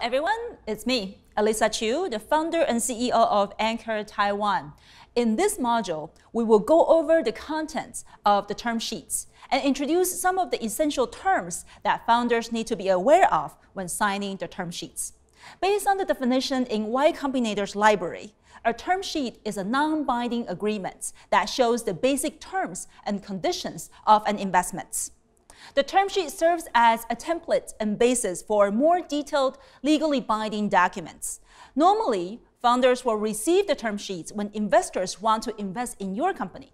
everyone, it's me, Elisa Chiu, the founder and CEO of Anchor Taiwan. In this module, we will go over the contents of the term sheets and introduce some of the essential terms that founders need to be aware of when signing the term sheets. Based on the definition in Y Combinator's library, a term sheet is a non-binding agreement that shows the basic terms and conditions of an investment. The term sheet serves as a template and basis for more detailed, legally binding documents. Normally, founders will receive the term sheets when investors want to invest in your company.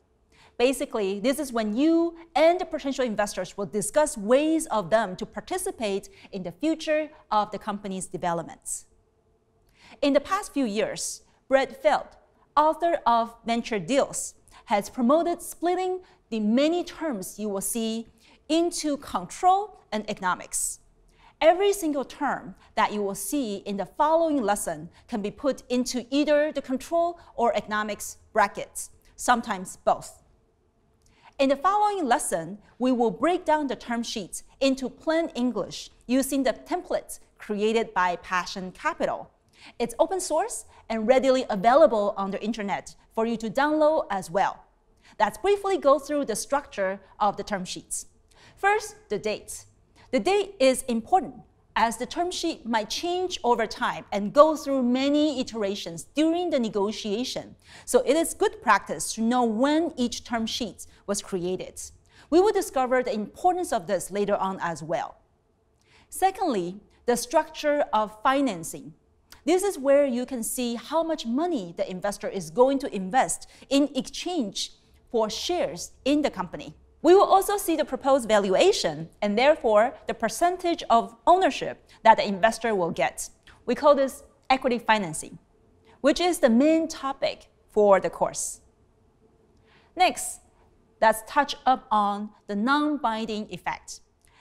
Basically, this is when you and the potential investors will discuss ways of them to participate in the future of the company's developments. In the past few years, Brett Feld, author of Venture Deals, has promoted splitting the many terms you will see into control and economics. Every single term that you will see in the following lesson can be put into either the control or economics brackets, sometimes both. In the following lesson, we will break down the term sheets into plain English using the templates created by Passion Capital. It's open source and readily available on the internet for you to download as well. Let's briefly go through the structure of the term sheets. First, the date. The date is important as the term sheet might change over time and go through many iterations during the negotiation. So it is good practice to know when each term sheet was created. We will discover the importance of this later on as well. Secondly, the structure of financing. This is where you can see how much money the investor is going to invest in exchange for shares in the company. We will also see the proposed valuation and therefore the percentage of ownership that the investor will get. We call this equity financing, which is the main topic for the course. Next, let's touch up on the non-binding effect.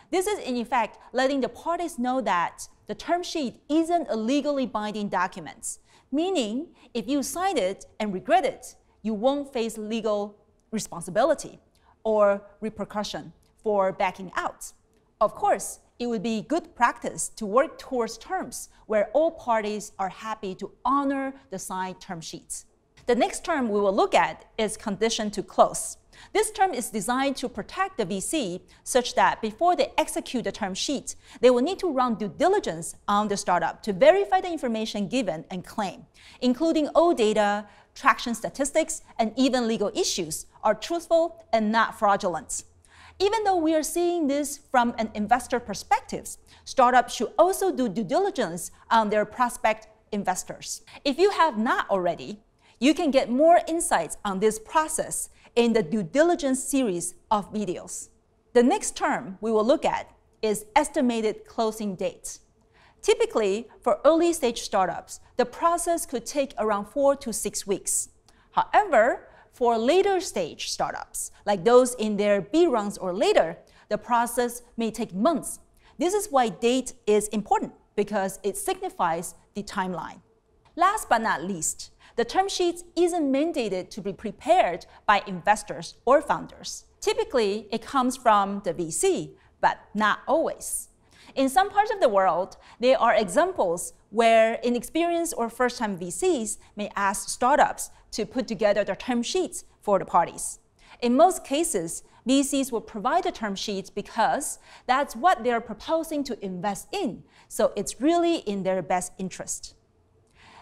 This is in effect letting the parties know that the term sheet isn't a legally binding document, meaning if you sign it and regret it, you won't face legal responsibility or repercussion for backing out. Of course, it would be good practice to work towards terms where all parties are happy to honor the signed term sheets. The next term we will look at is condition to close. This term is designed to protect the VC such that before they execute the term sheet, they will need to run due diligence on the startup to verify the information given and claim, including all data, traction statistics, and even legal issues are truthful and not fraudulent. Even though we are seeing this from an investor perspective, startups should also do due diligence on their prospect investors. If you have not already, you can get more insights on this process in the due diligence series of videos. The next term we will look at is estimated closing date. Typically, for early-stage startups, the process could take around 4 to 6 weeks. However, for later-stage startups, like those in their B rounds or later, the process may take months. This is why date is important, because it signifies the timeline. Last but not least, the term sheet isn't mandated to be prepared by investors or founders. Typically, it comes from the VC, but not always. In some parts of the world, there are examples where inexperienced or first-time VCs may ask startups to put together the term sheets for the parties. In most cases, VCs will provide the term sheets because that's what they're proposing to invest in, so it's really in their best interest.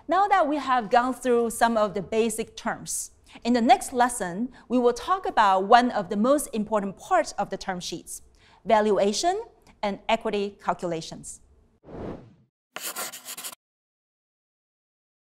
Now that we have gone through some of the basic terms, in the next lesson, we will talk about one of the most important parts of the term sheets, valuation and equity calculations.